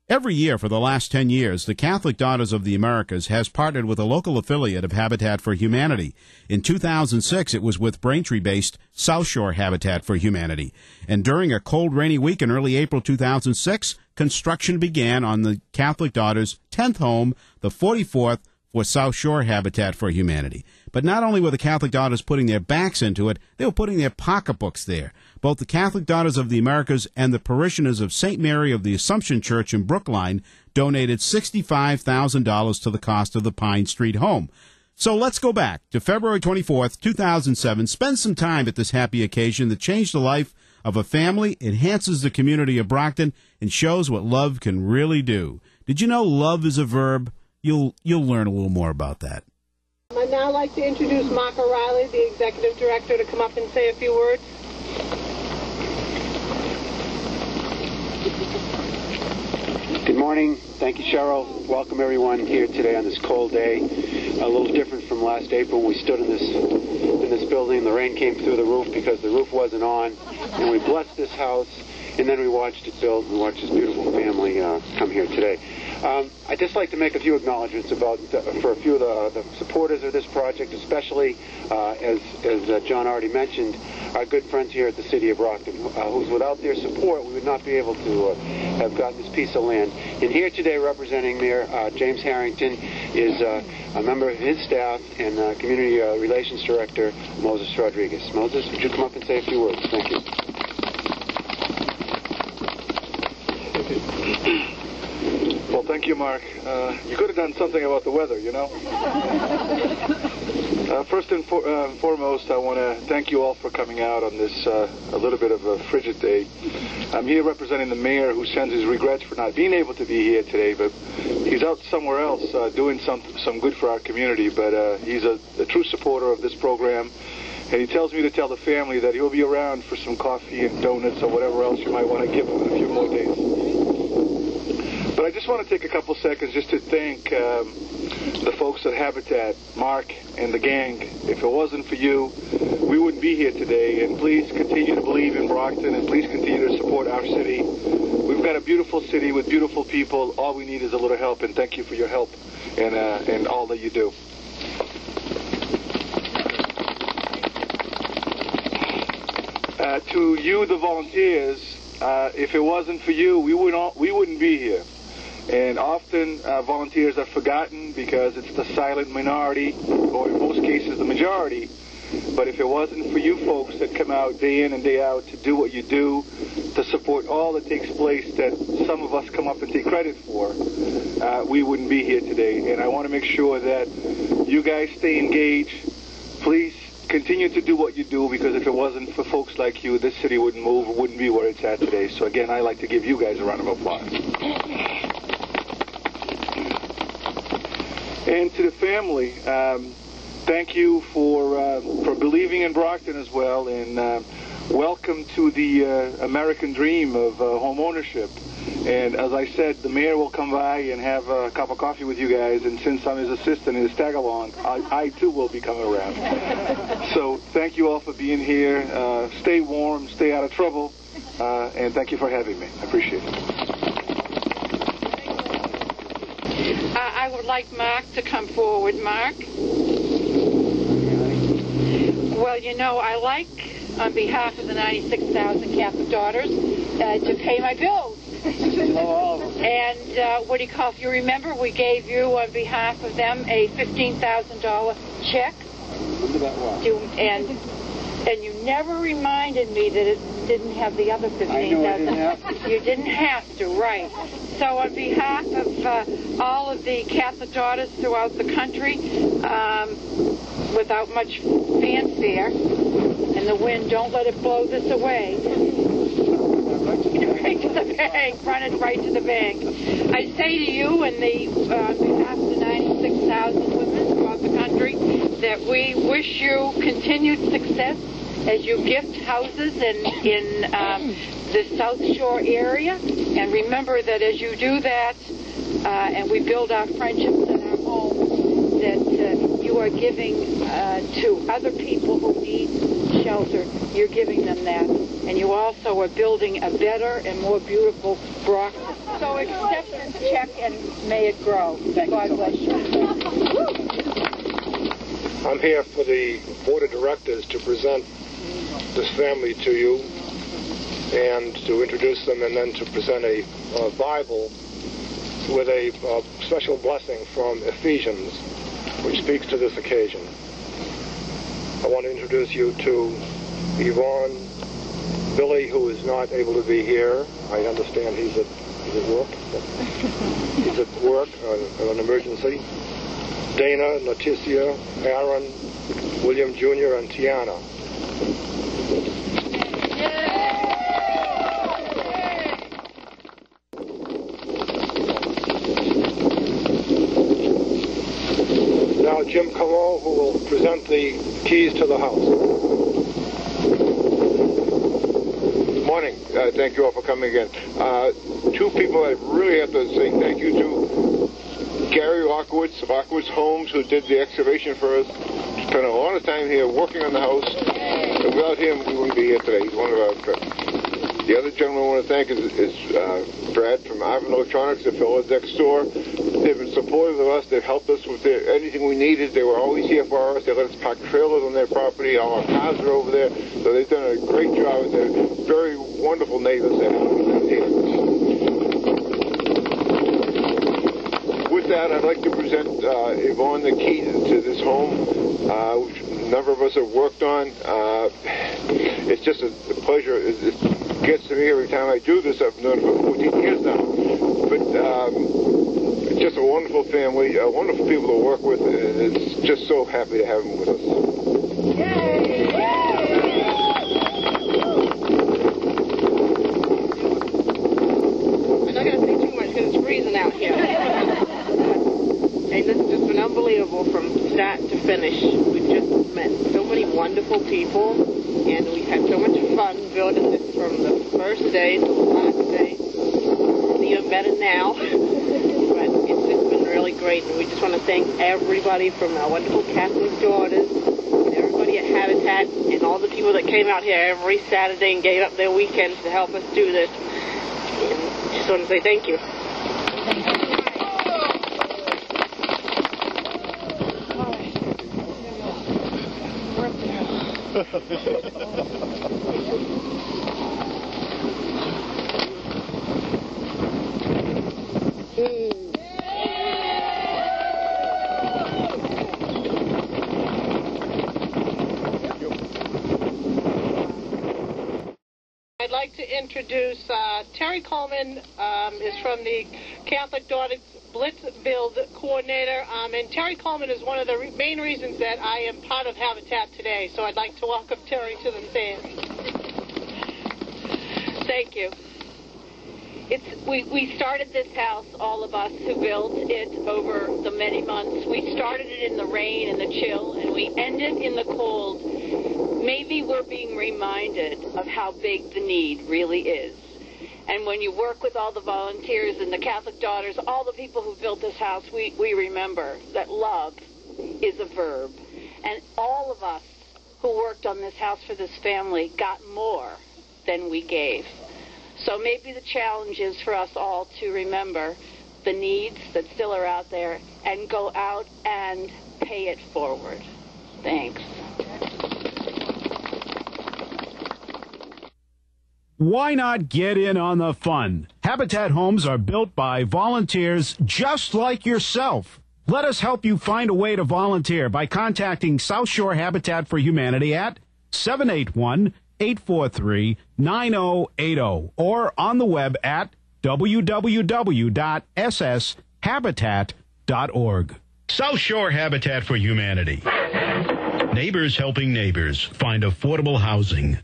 Every year for the last 10 years, the Catholic Daughters of the Americas has partnered with a local affiliate of Habitat for Humanity. In 2006, it was with Braintree-based South Shore Habitat for Humanity. And during a cold, rainy week in early April 2006, construction began on the Catholic Daughters' 10th home, the 44th, for South Shore Habitat for Humanity. But not only were the Catholic Daughters putting their backs into it, they were putting their pocketbooks there. Both the Catholic Daughters of the Americas and the parishioners of St. Mary of the Assumption Church in Brookline donated $65,000 to the cost of the Pine Street home. So let's go back to February 24th, 2007. Spend some time at this happy occasion that changed the life of a family, enhances the community of Brockton, and shows what love can really do. Did you know love is a verb? You'll learn a little more about that. I'd now like to introduce Mark O'Reilly, the Executive Director, to come up and say a few words. Good morning. Thank you, Cheryl. Welcome everyone here today on this cold day. A little different from last April when we stood in this building. The rain came through the roof because the roof wasn't on, and we blessed this house, and then we watched it build and watched this beautiful family come here today. I'd just like to make a few acknowledgments for a few of the supporters of this project, especially, as John already mentioned, our good friends here at the City of Brockton, whose without their support we would not be able to have gotten this piece of land. And here today representing Mayor James Harrington is a member of his staff and Community Relations Director Moses Rodriguez. Moses, would you come up and say a few words? Thank you. Well, thank you, Mark. You could have done something about the weather, you know. First and foremost, I want to thank you all for coming out on this a little bit of a frigid day. I'm here representing the mayor, who sends his regrets for not being able to be here today, but he's out somewhere else doing some good for our community. But he's a true supporter of this program, and he tells me to tell the family that he'll be around for some coffee and donuts or whatever else you might want to give him in a few more days. But I just want to take a couple seconds just to thank the folks at Habitat, Mark and the gang. If it wasn't for you, we wouldn't be here today. And please continue to believe in Brockton, and please continue to support our city. We've got a beautiful city with beautiful people. All we need is a little help, and thank you for your help and all that you do. To you, the volunteers, if it wasn't for you, we wouldn't be here. And often volunteers are forgotten because it's the silent minority, or in most cases the majority. But if it wasn't for you folks that come out day in and day out to do what you do, to support all that takes place that some of us come up and take credit for, we wouldn't be here today. And I want to make sure that you guys stay engaged. Please continue to do what you do, because if it wasn't for folks like you, this city wouldn't move, wouldn't be where it's at today. So again, I'd like to give you guys a round of applause. And to the family, thank you for believing in Brockton as well, and welcome to the American dream of home ownership. And as I said, the mayor will come by and have a cup of coffee with you guys, and since I'm his assistant and his tag-along, I too will be coming around. So thank you all for being here. Stay warm, stay out of trouble, and thank you for having me. I appreciate it. I would like Mark to come forward. Mark? Well, you know, I like, on behalf of the 96,000 Catholic Daughters, to pay my bills. And what do you call, if you remember, we gave you, on behalf of them, a $15,000 check. Remember that well. And you never reminded me that it didn't have the other $15,000. You didn't have to, right. So on behalf of all of the Catholic Daughters throughout the country, without much fanfare, and the wind, don't let it blow this away. Right to the bank, run it right to the bank. I say to you, and on behalf of the 96,000 women throughout the country, that we wish you continued success as you gift houses in the South Shore area. And remember that as you do that, and we build our friendships and our homes, that you are are giving to other people who need shelter, you're giving them that. And you also are building a better and more beautiful Brockton. So accept this check and may it grow. God bless you. I'm here for the Board of Directors to present this family to you and to introduce them, and then to present a Bible with a special blessing from Ephesians, which speaks to this occasion. I want to introduce you to Yvonne, Billy, who is not able to be here. I understand he's at work. He's at work on an emergency. Dana, Leticia, Aaron, William Jr., and Tiana. Now Jim Camo, who will present the keys to the house. Morning. Thank you all for coming again. Two people I really have to say thank you to. Gary Rockowitz of Rockowitz Homes, who did the excavation for us. Spent a lot of time here working on the house. And without him, we wouldn't be here today. He's one of our friends. The other gentleman I want to thank is Brad from Arvin Electronics, the fellow next door. They've been supportive of us. They've helped us with anything we needed. They were always here for us. They let us park trailers on their property. All our cars are over there. So they've done a great job. They're very wonderful neighbors here. With that, I'd like to present Yvonne the key to this home, which a number of us have worked on. It's just a pleasure. It gets to me every time I do this. I've known it for 14 years now. But it's just a wonderful family, wonderful people to work with, and it's just so happy to have them with us. Yay! I'm not going to say too much because it's freezing out here. And this has just been unbelievable from start to finish. We've just met so many wonderful people, and we've had so much fun building this from the first day to the last day. It's even better now. But it's just been really great, and we just want to thank everybody from our wonderful Catholic daughters, and everybody at Habitat, and all the people that came out here every Saturday and gave up their weekends to help us do this. And just want to say thank you. I'd like to introduce Terry Coleman, is from the Catholic Daughters Blitz Build Coordinator, and Terry Coleman is one of the main reasons that I am part of Habitat today, so I'd like to welcome Terry to the stand. Thank you. We started this house, all of us who built it over the many months. We started it in the rain and the chill, and we ended in the cold. Maybe we're being reminded of how big the need really is. And when you work with all the volunteers and the Catholic Daughters, all the people who built this house, we remember that love is a verb. And all of us who worked on this house for this family got more than we gave. So maybe the challenge is for us all to remember the needs that still are out there and go out and pay it forward. Thanks. Why not get in on the fun? Habitat homes are built by volunteers just like yourself. Let us help you find a way to volunteer by contacting South Shore Habitat for Humanity at 781-843-9080 or on the web at www.sshabitat.org. South Shore Habitat for Humanity. Neighbors helping neighbors find affordable housing.